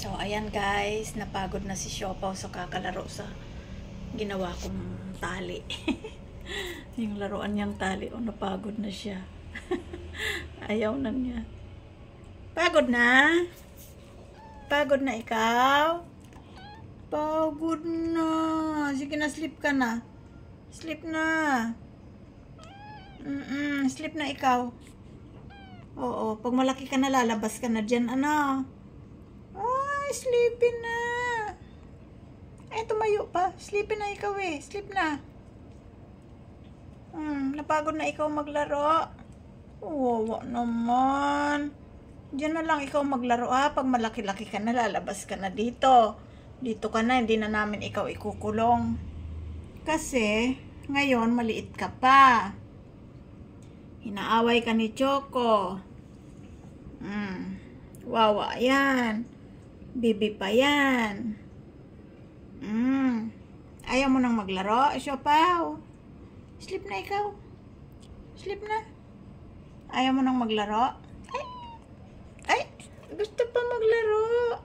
So, ayan guys, napagod na si Siopaw sa kakalaro sa ginawa kong tali. Yung laruan niyang tali, napagod na siya. Ayaw na niya. Pagod na? Pagod na ikaw? Pagod na. Sige na, sleep ka na. Sleep na. Sleep na ikaw. Oo, pag malaki ka na, lalabas ka na dyan, ano? Ay, sleepy na. Eh, tumayo pa. Sleepy na ikaw eh. Sleep na. Napagod na ikaw maglaro. Wawa naman. Diyan na lang ikaw maglaro ha. Pag malaki-laki ka na, lalabas ka na dito. Dito ka na, hindi na namin ikaw ikukulong. Kasi, ngayon, maliit ka pa. Hinaaway ka ni Choco. Wawa yan. Bibi pa yan. Ayaw mo nang maglaro, Siopaw. Sleep na ikaw. Sleep na. Ayaw mo nang maglaro. Ay, gusto pa maglaro.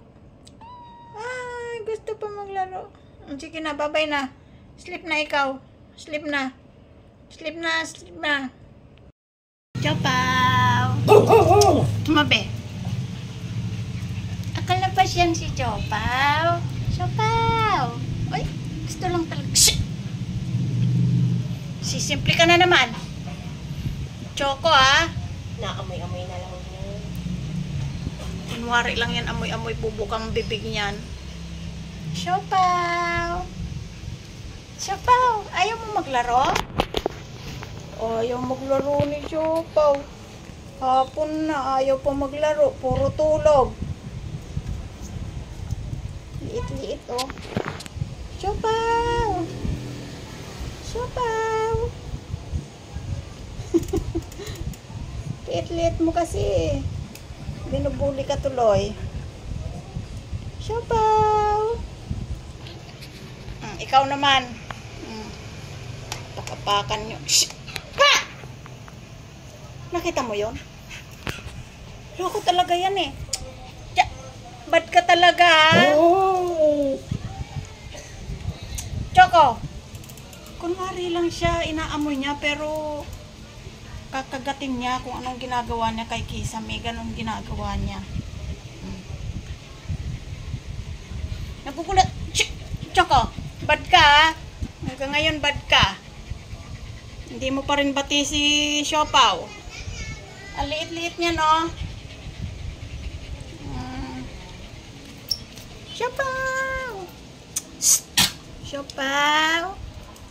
Ay, gusto pa maglaro. Sige na, babay na. Sleep na ikaw. Sleep na. Sleep na, sleep na. Siopaw. Tumabi. Akala pa siyang si Siopaw. Siopaw. Uy, gusto lang talaga. Shhh! Sisimple ka na naman. Choco ah. Naamoy-amoy na lang yun. Kunwari lang yan, amoy-amoy bubukang bibig niyan. Siopaw. Siopaw, ayaw mo maglaro? Ayaw maglaro ni Siopaw. Hapon na, ayaw pa maglaro. Puro tulog. Liit-liit oh. Siopaw. Siopaw. Liit-liit mo kasi. Binubuli ka tuloy. Siopaw. Ikaw naman. Pakapakan nyo. Shhh! Ha! Nakita mo yun? Loko talaga yan eh. Bad ka talaga ha? Oh! Choco! Kunwari lang siya, inaamoy niya pero kakagatin niya kung anong ginagawa niya kay Kisame. Ganun ginagawa niya. Nagugulat. Choco! Bad ka ha? Hanggang ngayon bad ka. Hindi mo pa rin bati si Siopaw. Ang liit-liit niya no? Siopaw! Siopaw!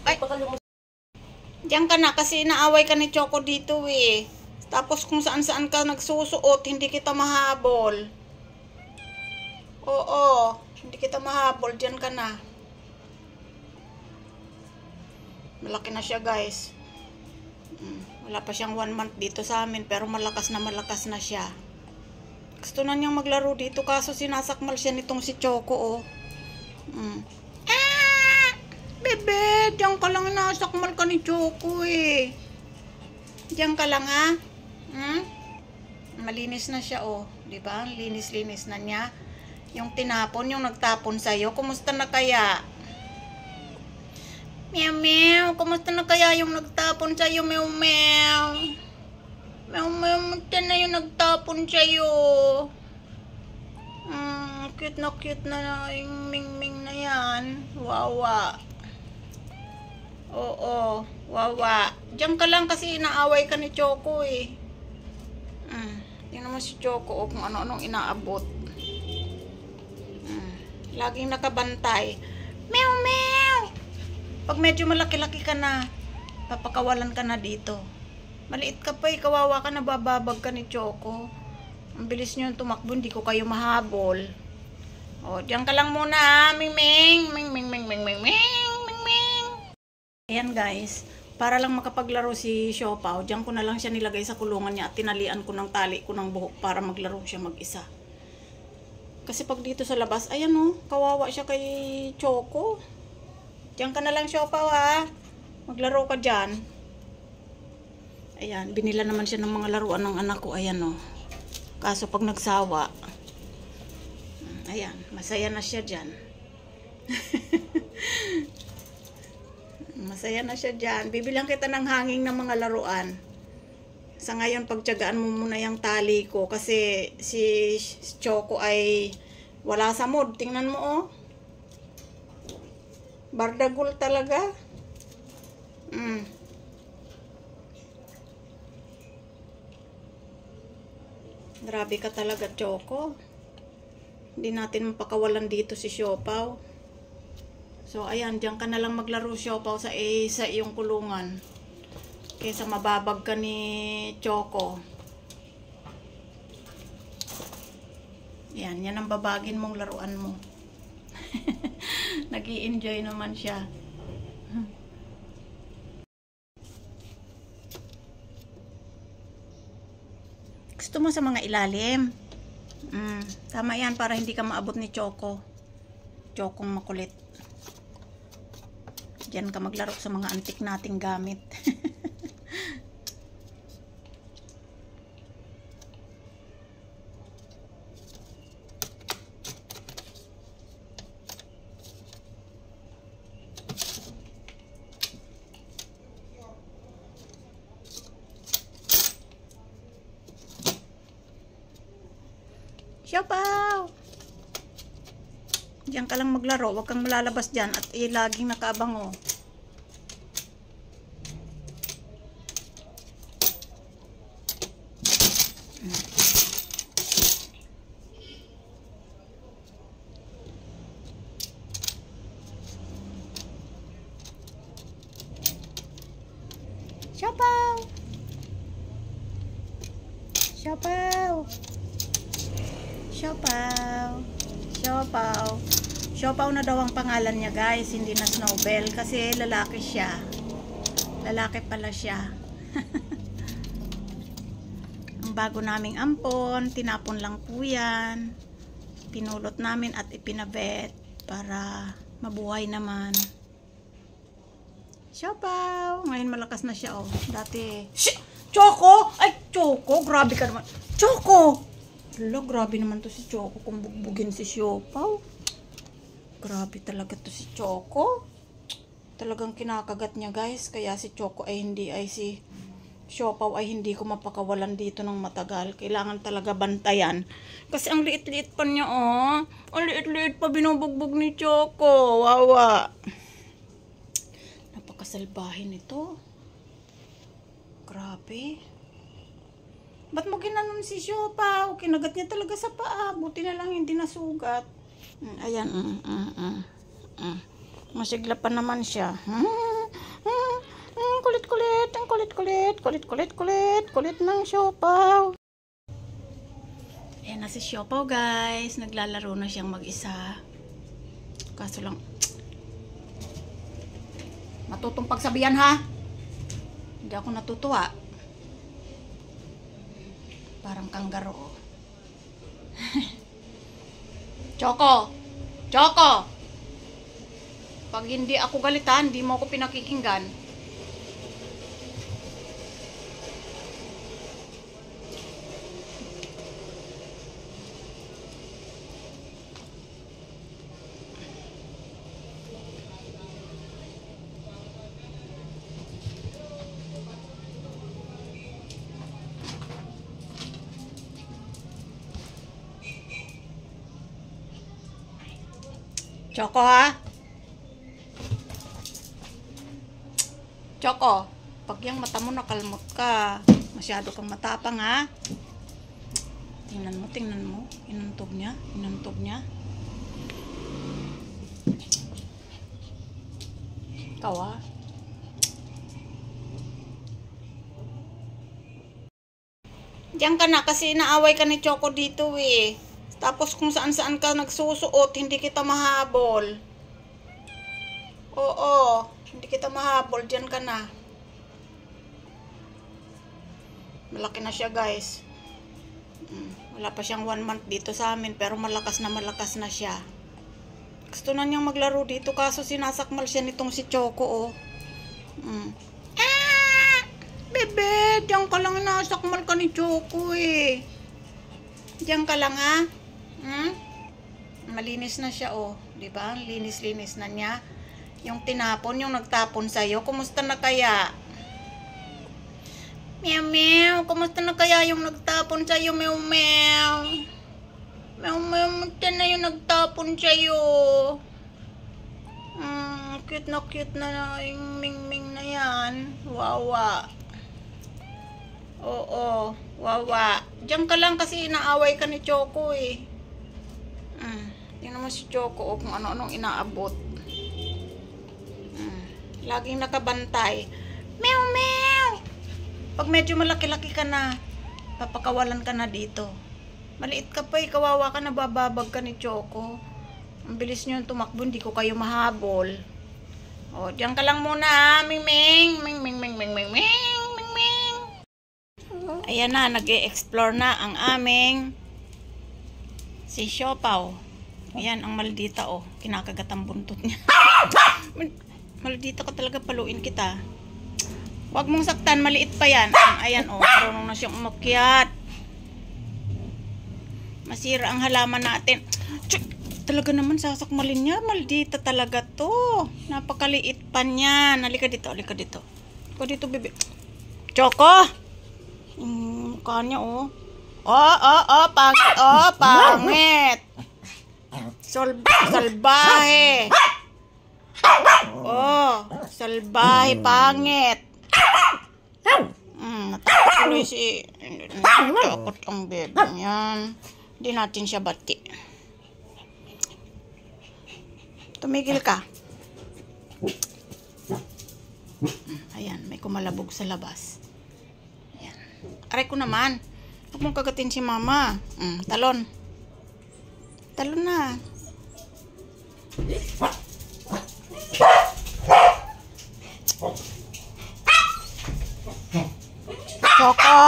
Ay! Diyan ka na kasi naaway ka ni Choco dito eh. Tapos kung saan-saan ka nagsusuot, hindi kita mahabol. Oo, hindi kita mahabol. Diyan ka na. Malaki na siya guys. Wala pa siyang 1 month dito sa amin pero malakas na siya. Gusto na niyang maglaro dito kaso sinasakmal siya nitong si Choco oh. Bebe, diyan ka lang, nasakmal ka ni Choco eh. Diyan ka lang ha. Malinis na siya oh, di ba? Linis-linis na niya. Yung tinapon, yung nagtapon sa'yo, kumusta na kaya? Meow meow, kumusta na kaya yung nagtapon sa'yo, meow meow? Meow meow, musta na yung nagtapon sa'yo? Cute na yung ming-ming na yan. Wawa. Oo, wawa. Diyan ka lang kasi inaaway ka ni Choco eh. Tingnan mo si Choco kung ano-anong inaabot. Laging nakabantay. Meow meow! Pag medyo malaki-laki ka na, papakawalan ka na dito. Maliit ka pa eh, kawawa ka na, bababag ka ni Choco. Ang bilis nyo tumakbo, hindi ko kayo mahabol. O, diyan ka lang muna ha, ming-ming, ming-ming. Ayan guys, para lang makapaglaro si Siopaw, diyan ko na lang siya nilagay sa kulungan niya at tinalian ko ng tali ko ng buhok para maglaro siya mag-isa. Kasi pag dito sa labas, ayan o, kawawa siya kay Choco. Diyan ka na lang Siopaw ha, maglaro ka dyan. Ayan, binila naman siya ng mga laruan ng anak ko, ayan o. Kaso pag nagsawa, Ayan, masaya na siya dyan. Masaya na siya dyan. Bibilang kita ng hanging ng mga laruan. Sa ngayon, pagtiyagaan mo muna yung tali ko. Kasi si Choco ay wala sa mood. Tingnan mo, oh. Bardagul talaga. Grabe ka talaga, Choco. Hindi natin mapakawalan dito si Siopaw. So, ayan, diyan ka na lang maglaro, Siopaw, sa iyong kulungan. Kaysa mababag ka ni Choco. Yan ang babagin mong laruan mo. Nag-i-enjoy naman siya. Gusto mo sa mga ilalim? Tama yan para hindi ka maabot ni Choco. Chocong makulit. Diyan ka maglaro sa mga antik nating gamit. Siopaw! Diyan ka lang maglaro. Huwag kang malalabas dyan at laging nakaabang, oh. Siopaw! Siopaw! Siopaw! Siopaw! Siopaw na daw ang pangalan niya, guys, hindi na Snowbell kasi lalaki siya. Lalaki pala siya. Ang bago naming ampon, tinapon lang po yan. Pinulot namin at ipinabet para mabuhay naman. Siopaw! Ngayon malakas na siya, oh. Dati, Choco! Ay, Choco! Grabe ka naman. Choco! Hala, grabe naman to si Choco kung bugbugin si Siopaw. Grabe talaga to si Choco. Talagang kinakagat niya, guys. Kaya si Choco ay si Siopaw ay hindi ko mapakawalan dito ng matagal. Kailangan talaga bantayan. Kasi ang liit-liit pa niya, oh. Ang liit-liit pa binubugbog ni Choco. Wawa. Napakasalbahin ito. Grabe. Ba't mo ginanon si Siopaw? Kinagat niya talaga sa paa. Buti na lang hindi nasugat. Ayan. Masigla pa naman siya. Kulit-kulit. Ang kulit-kulit. Kulit-kulit. Kulit ng Siopaw. Ayan na si Siopaw, guys. Naglalaro na siyang mag-isa. Kaso lang, matutong pagsabihan, ha? Hindi ako natutuwa. Parang kanggaro. Choco! Choco! Pag hindi ako galitan, hindi mo ako pinakikinggan. Choco, ha? Choco, pag yung mata mo nakalmot ka, masyado kang matapang, ha? Tingnan mo. Inantog niya. Ikaw, ha? Diyan ka na kasi naaway ka ni Choco dito, eh. Tapos kung saan-saan ka nagsusuot, hindi kita mahabol. Oo, hindi kita mahabol. Diyan ka na. Malaki na siya, guys. Wala pa siyang 1 month dito sa amin, pero malakas na siya. Gusto na niyang maglaro dito, kaso sinasakmal siya nitong si Choco, oh. Bebe, diyan ka lang, nasakmal ka ni Choco, eh. Diyan ka lang, ha? Malinis na siya, oh. Diba? Linis-linis na niya. Yung tinapon, yung nagtapon sa'yo. Kumusta na kaya? Meow, meow. Kumusta na kaya yung nagtapon sa'yo? Meow, meow. Meow, meow. Kumusta na yung nagtapon sa'yo? Cute na yung ming-ming na yan. Wawa. Oo, wawa. Diyan ka lang kasi inaaway ka ni Choco eh. Tingnan mo si Choco kung ano-anong inaabot. Laging nakabantay. Meow, meow. Pag medyo malaki-laki ka na, papakawalan ka na dito. Maliit ka pa eh, kawawa ka na, bababag ka ni Choco. Ang bilis nyo tumakbo, hindi ko kayo mahabol. O, diyan ka lang muna ha, ming-ming. Ming-ming. Ayan na, nag-e-explore na ang aming si Siopaw. Ayan, ang maldita oh. Kinakagat ang buntot niya. Maldita ka talaga, paluin kita. Huwag mong saktan, maliit pa yan. Ayan oh, marunong na siyang umakyat. Masira ang halaman natin. Talaga naman sasakmalin niya. Maldita talaga to. Napakaliit pa niya. Halika dito, halika dito. Halika dito, bebe. Choco! Mukha niya, oh. Pangit. Oh, pangit. Salbahe. Oh, salbahe, pangit. Natakot tuloy si... Natakot ang bebe niyan. Hindi natin siya bati. Tumigil ka. Ayan, may kumalabog sa labas. Ayan. Aray ko naman. Huwag mong kagatin si mama. Talon. Talon na. Choco!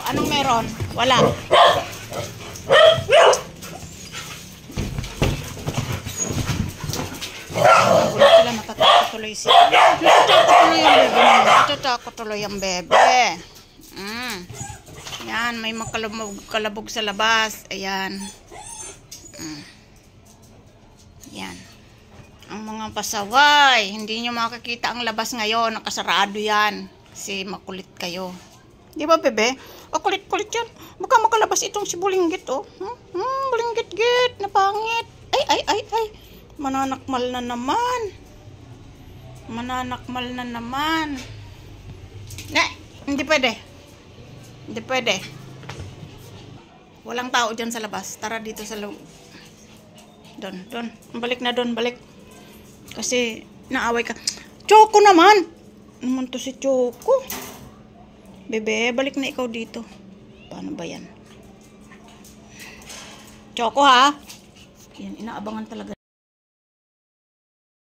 Anong meron? Wala. Wala sila, natatakot tuloy siya. Natatakot tuloy ang bebe. Yan, may kalabog sa labas. Ayan. Yan. Ang mga pasaway. Hindi nyo makakita ang labas ngayon. Nakasarado yan. Kasi makulit kayo. Di ba, bebe? O, kulit-kulit yan. Baka makalabas itong si Bulinggit, oh. Bulinggit-git. Napangit. Ay. Mananakmal na naman. Mananakmal na naman. Hindi pwede. Hindi pwede. Walang tao dyan sa labas. Tara dito sa loob. Doon. Balik na doon, balik. Kasi naaway ka. Choco naman! Naman to si Choco. Bebe, balik na ikaw dito. Paano ba yan? Choco ha? Yan, inaabangan talaga.